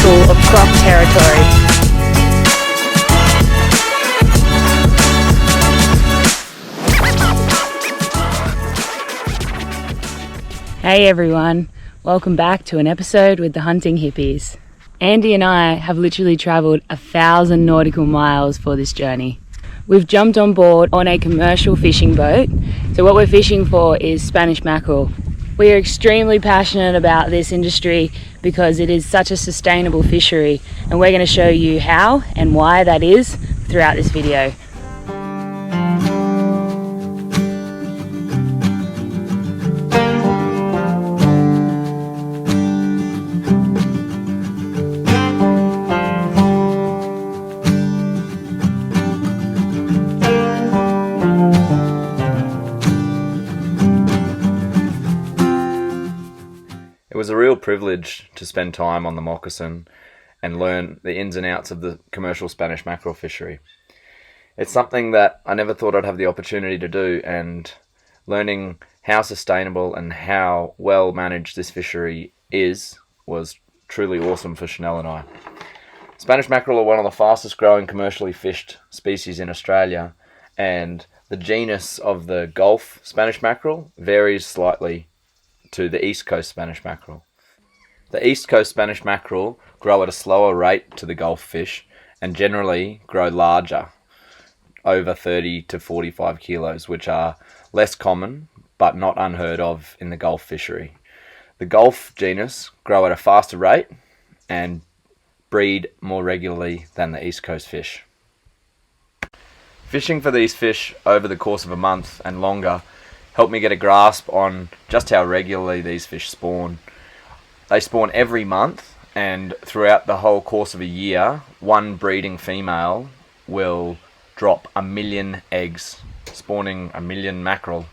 typical of croc territory. Hey everyone, welcome back to an episode with the Hunting Hippies. Andy and I have literally travelled 1,000 nautical miles for this journey. We've jumped on board on a commercial fishing boat. So what we're fishing for is Spanish mackerel. We are extremely passionate about this industry because it is such a sustainable fishery, and we're going to show you how and why that is throughout this video. It was a real privilege to spend time on the moccasin and learn the ins and outs of the commercial Spanish mackerel fishery. It's something that I never thought I'd have the opportunity to do, and learning how sustainable and how well managed this fishery was truly awesome for Chanel and I. Spanish mackerel are one of the fastest growing commercially fished species in Australia, and the genus of the Gulf Spanish mackerel varies slightly to the East Coast Spanish mackerel. The East Coast Spanish mackerel grow at a slower rate to the Gulf fish and generally grow larger, over 30 to 45 kilos, which are less common but not unheard of in the Gulf fishery. The Gulf genus grow at a faster rate and breed more regularly than the East Coast fish. Fishing for these fish over the course of a month and longer helped me get a grasp on just how regularly these fish spawn. They spawn every month, and throughout the whole course of a year, one breeding female will drop 1 million eggs, spawning 1 million mackerel.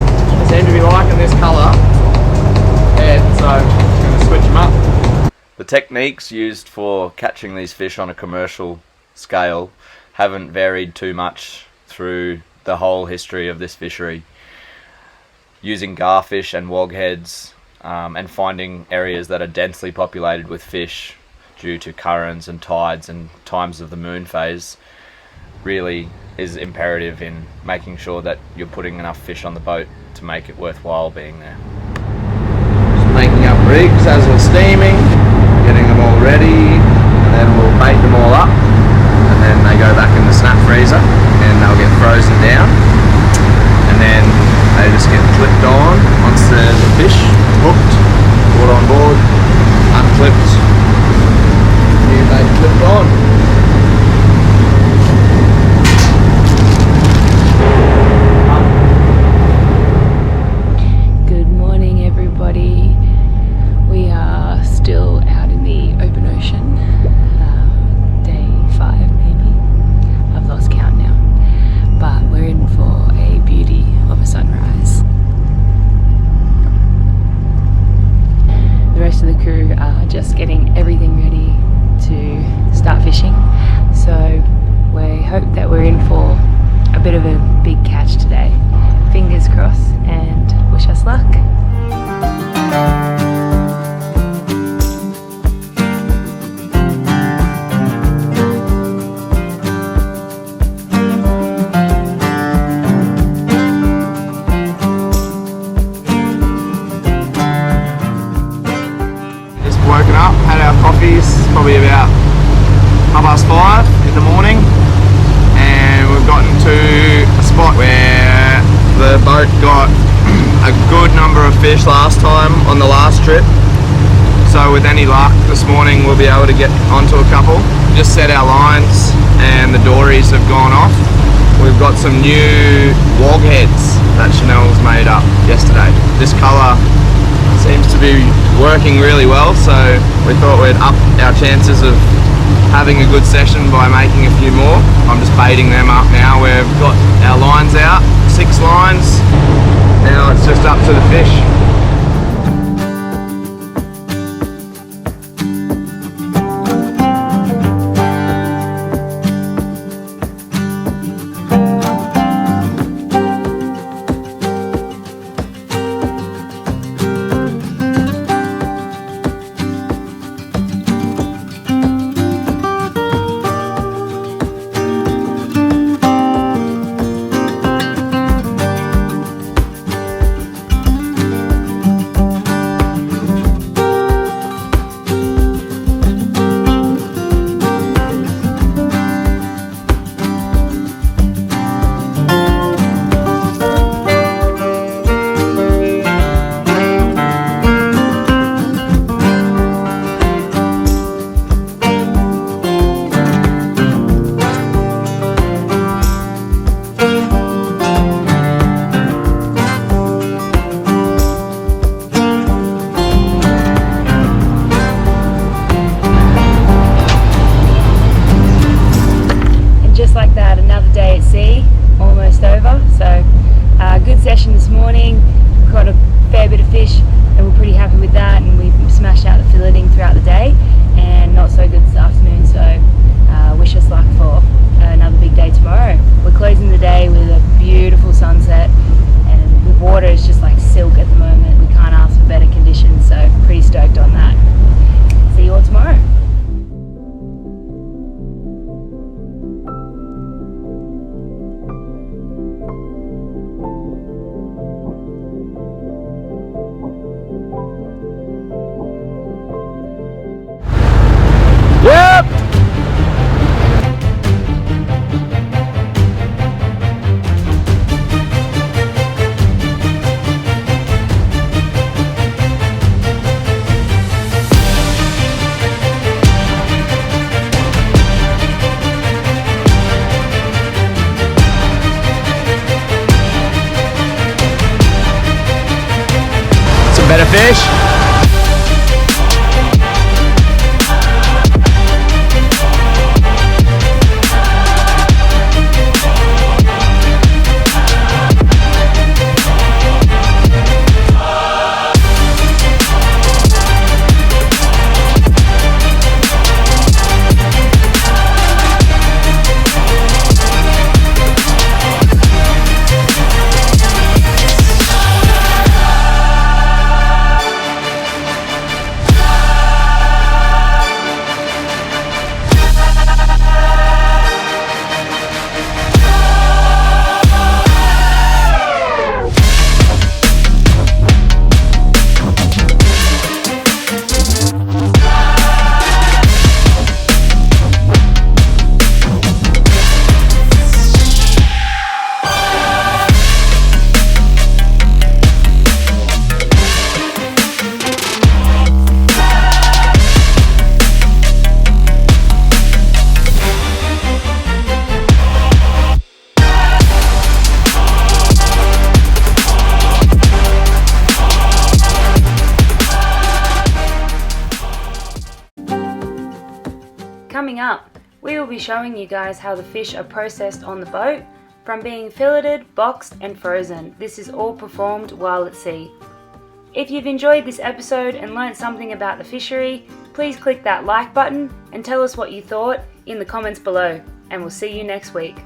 I seem to be liking this colour, and so I'm going to switch them up. The techniques used for catching these fish on a commercial scale haven't varied too much through the whole history of this fishery, using garfish and wogheads and finding areas that are densely populated with fish due to currents and tides and times of the moon phase really is imperative in making sure that you're putting enough fish on the boat to make it worthwhile being there. Just making up rigs as we're steaming, getting them all ready, and then we'll bait them all up, and then they go back in the snap freezer and they'll get frozen down, and then they just get clipped on once there's a fish hooked, brought on board, unclipped, new bait clipped on. Good morning everybody. We are still out in the open ocean, day 5 maybe. I've lost count now, but we're in for a beauty of a sunrise. The rest of the crew are just getting everything ready to start fishing, so we hope that we're in for a bit of a big catch today. Fingers crossed, and wish us luck. Woken up, had our coffees, probably about 5:30 in the morning, and we've gotten to a spot where the boat got a good number of fish last time on the last trip. So with any luck this morning we'll be able to get onto a couple. Just set our lines and the dories have gone off. We've got some new wog heads that Chanel's made up yesterday. This colour seems to be working really well, so we thought we'd up our chances of having a good session by making a few more. I'm just baiting them up now. We've got our lines out, 6 lines. Now it's just up to the fish. fish. Coming up, we will be showing you guys how the fish are processed on the boat, from being filleted, boxed and frozen. This is all performed while at sea. If you've enjoyed this episode and learnt something about the fishery, please click that like button and tell us what you thought in the comments below, and we'll see you next week.